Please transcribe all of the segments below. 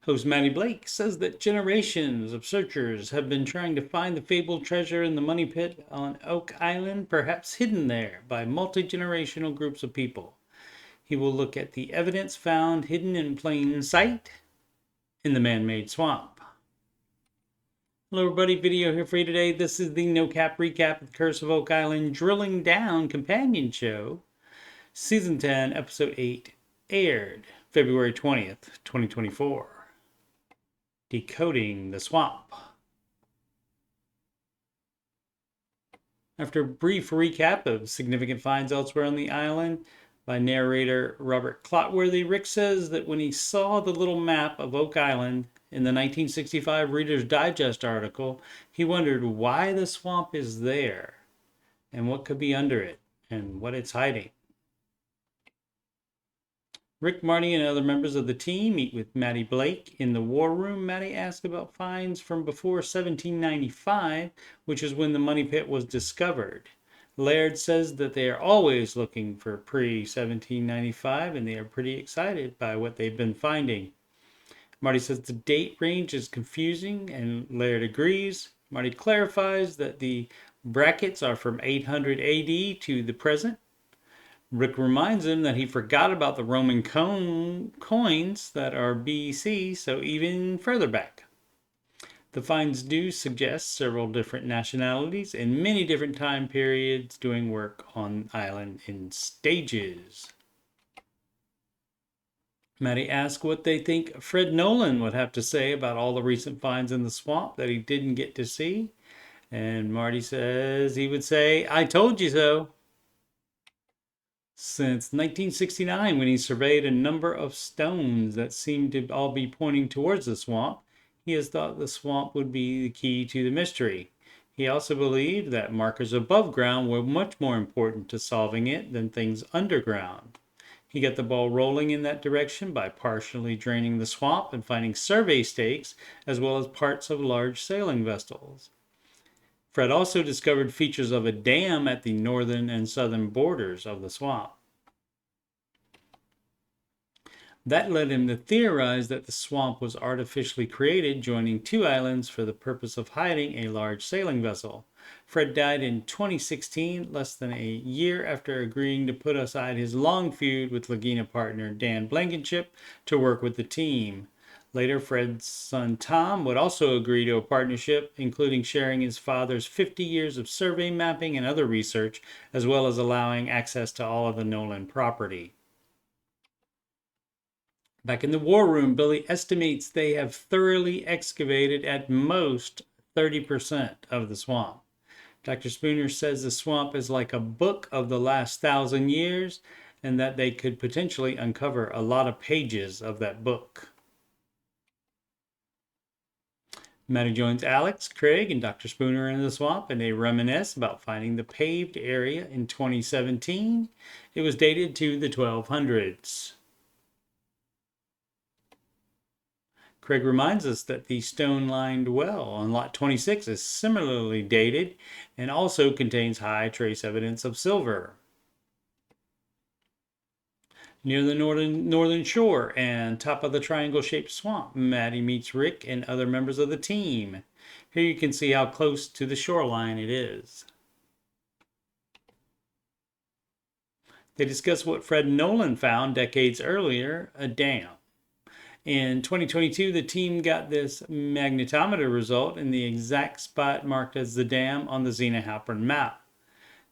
Host Matty Blake says that generations of searchers have been trying to find the fabled treasure in the money pit on Oak Island, perhaps hidden there by multi-generational groups of people. He will look at the evidence found hidden in plain sight in the man-made swamp. Hello everybody, video here for you today. This is the No Cap Recap of the Curse of Oak Island Drilling Down Companion Show. Season 10, Episode 8, aired February 20th, 2024. Decoding the Swamp. After a brief recap of significant finds elsewhere on the island by narrator Robert Clotworthy, Rick says that when he saw the little map of Oak Island in the 1965 Reader's Digest article, he wondered why the swamp is there and what could be under it and what it's hiding. Rick, Marty, and other members of the team meet with Matty Blake in the war room. Matty asks about finds from before 1795, which is when the money pit was discovered. Laird says that they are always looking for pre-1795, and they are pretty excited by what they've been finding. Marty says the date range is confusing, and Laird agrees. Marty clarifies that the brackets are from 800 AD to the present. Rick reminds him that he forgot about the Roman coins that are BC, so even further back. The finds do suggest several different nationalities and many different time periods doing work on the island in stages. Matty asks what they think Fred Nolan would have to say about all the recent finds in the swamp that he didn't get to see. And Marty says he would say, "I told you so." Since 1969, when he surveyed a number of stones that seemed to all be pointing towards the swamp, he has thought the swamp would be the key to the mystery. He also believed that markers above ground were much more important to solving it than things underground. He got the ball rolling in that direction by partially draining the swamp and finding survey stakes as well as parts of large sailing vessels. Fred also discovered features of a dam at the northern and southern borders of the swamp. That led him to theorize that the swamp was artificially created, joining two islands for the purpose of hiding a large sailing vessel. Fred died in 2016, less than a year after agreeing to put aside his long feud with Laguna partner Dan Blankenship to work with the team. Later, Fred's son Tom would also agree to a partnership, including sharing his father's 50 years of survey mapping and other research, as well as allowing access to all of the Nolan property. Back in the war room, Billy estimates they have thoroughly excavated at most 30% of the swamp. Dr. Spooner says the swamp is like a book of the last 1,000 years and that they could potentially uncover a lot of pages of that book. Matty joins Alex, Craig, and Dr. Spooner in the swamp, and they reminisce about finding the paved area in 2017. It was dated to the 1200s. Craig reminds us that the stone-lined well on Lot 26 is similarly dated and also contains high trace evidence of silver. Near the northern shore and top of the triangle-shaped swamp, Matty meets Rick and other members of the team. Here you can see how close to the shoreline it is. They discuss what Fred Nolan found decades earlier, a dam. In 2022, the team got this magnetometer result in the exact spot marked as the dam on the Zena Halpern map.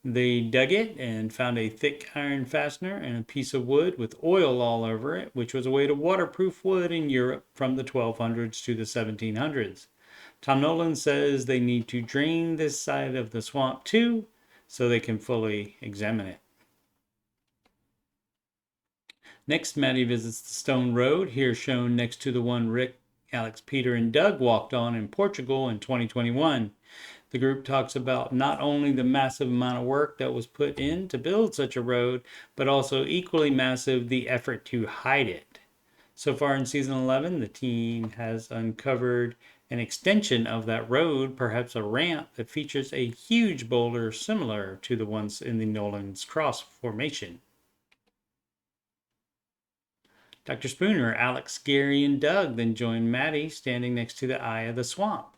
They dug it and found a thick iron fastener and a piece of wood with oil all over it, which was a way to waterproof wood in Europe from the 1200s to the 1700s. Tom Nolan says they need to drain this side of the swamp too, so they can fully examine it. Next, Matty visits the stone road, here shown next to the one Rick, Alex, Peter, and Doug walked on in Portugal in 2021. The group talks about not only the massive amount of work that was put in to build such a road, but also equally massive the effort to hide it. So far in season 11, the team has uncovered an extension of that road, perhaps a ramp that features a huge boulder similar to the ones in the Nolan's Cross formation. Dr. Spooner, Alex, Gary, and Doug then joined Maddie standing next to the eye of the swamp.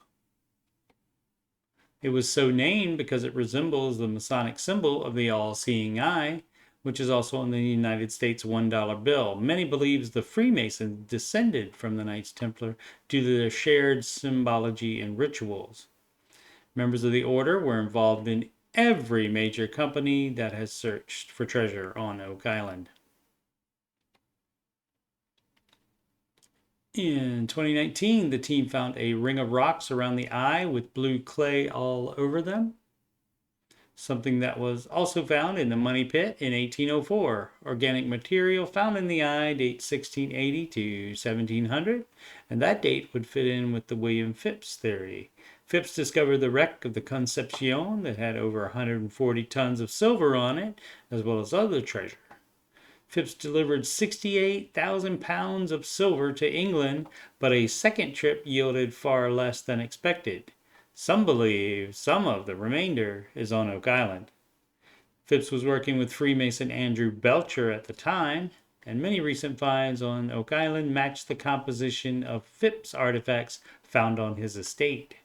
It was so named because it resembles the Masonic symbol of the all-seeing eye, which is also on the United States $1 bill. Many believe the Freemasons descended from the Knights Templar due to their shared symbology and rituals. Members of the order were involved in every major company that has searched for treasure on Oak Island. In 2019, the team found a ring of rocks around the eye with blue clay all over them. Something that was also found in the money pit in 1804. Organic material found in the eye dates 1680 to 1700, and that date would fit in with the William Phipps theory. Phipps discovered the wreck of the Concepcion that had over 140 tons of silver on it, as well as other treasure. Phipps delivered 68,000 pounds of silver to England, but a second trip yielded far less than expected. Some believe some of the remainder is on Oak Island. Phipps was working with Freemason Andrew Belcher at the time, and many recent finds on Oak Island match the composition of Phipps artifacts found on his estate.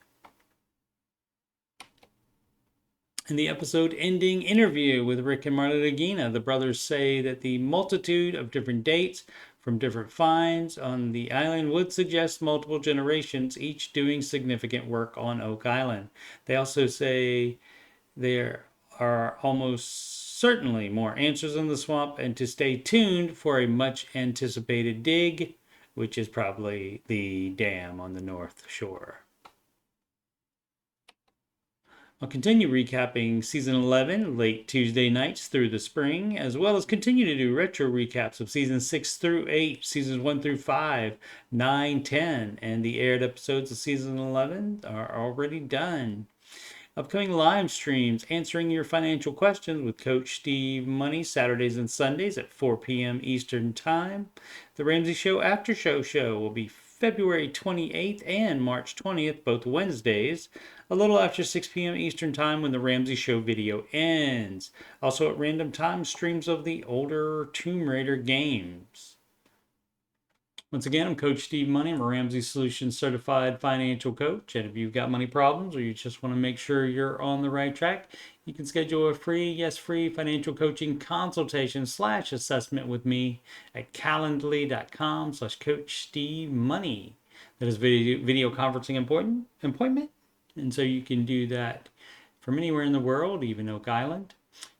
In the episode-ending interview with Rick and Marta Dagina, the brothers say that the multitude of different dates from different finds on the island would suggest multiple generations, each doing significant work on Oak Island. They also say there are almost certainly more answers in the swamp and to stay tuned for a much-anticipated dig, which is probably the dam on the north shore. I'll continue recapping Season 11 late Tuesday nights through the spring, as well as continue to do retro recaps of Seasons 6 through 8, Seasons 1 through 5, 9, 10, and the aired episodes of Season 11 are already done. Upcoming live streams answering your financial questions with Coach Steve Money Saturdays and Sundays at 4 p.m. Eastern Time. The Ramsey Show After Show will be February 28th and March 20th, both Wednesdays, a little after 6 p.m. Eastern Time when the Ramsey Show video ends. Also at random times, streams of the older Tomb Raider games. Once again, I'm Coach Steve Money. I'm a Ramsey Solutions certified financial coach. And if you've got money problems or you just want to make sure you're on the right track, you can schedule a free financial coaching consultation / assessment with me at calendly.com/Coach Steve Money. That is video conferencing appointment. And so you can do that from anywhere in the world, even Oak Island.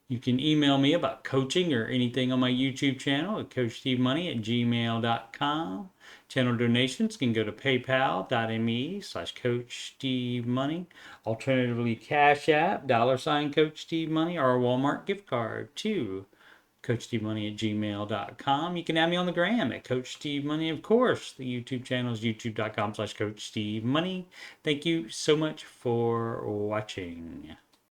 You can email me about coaching or anything on my YouTube channel at coachstevemoney@gmail.com. Channel donations can go to paypal.me/CoachSteveMoney. Alternatively, CashApp, $CoachSteveMoney, or a Walmart gift card to coachstevemoney@gmail.com. You can add me on the gram at Coach Steve Money. Of course, the YouTube channel is youtube.com/Coach Steve Money. Thank you so much for watching.